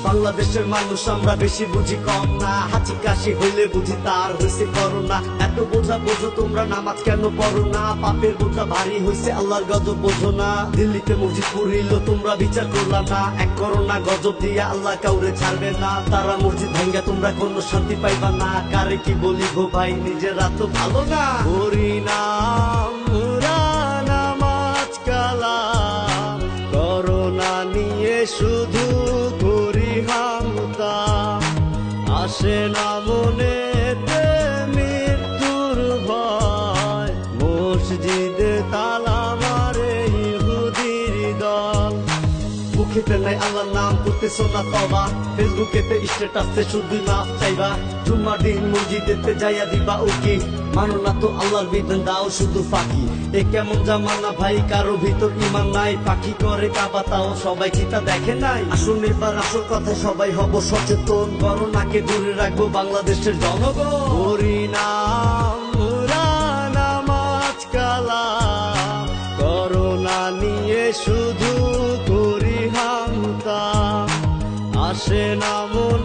বাংলাদেশের মানুষ আমরা বেশি বুঝি কম না, হাঁচি কাশি হইলে বুঝি তার হয়েছে করোনা। এত বোঝা বোঝো তোমরা নামাজ কেন পড়ো না, পাপের বোঝা ভারী হয়েছে আল্লাহর গজব বোঝো না। দিল্লিতে মসজিদ পুরিল তোমরা বিচার করলা না, এক করোনা গজব দিয়া আল্লাহ কাউরে ছাড়বে না। তারা মসজিদ ভাঙ্গা তোমরা কোনো শান্তি পাইবা না, কারে কি বলি গো ভাই নিজেরা তো ভালো না। হরিনাম নামাজ কালাম করোনা নিয়ে শুধু করি হামতা, আসে না মনেতে মৃত্যুর ভয়, মসজিদে তালা মারে ইহুদির দল। মুখেতে নাই আল্লাহর নাম করতেছো না তবা, ফেসবুকেতে স্ট্যাটাসে শুধু মাফ চাইবা। জুম্মার দিন মসজিদেতে যাইয়া দিবা উকি, মানো না তো আল্লাহর বিধান দাও শুধু ফাঁকি। এ কেমন জামানা ভাই কারো ভিতর ইমান নাই, পাখি করে কাবা তাও সবাই কি তা দেখে নাই। আসুন এবার আসল কথা সবাই হব সচেতন, করোনাকে দূরে রাখবো বাংলাদেশের জনগণ। হরিনাম নামাজ কালাম করোনা নিয়ে শুধু করি হামতা, আসে না মনে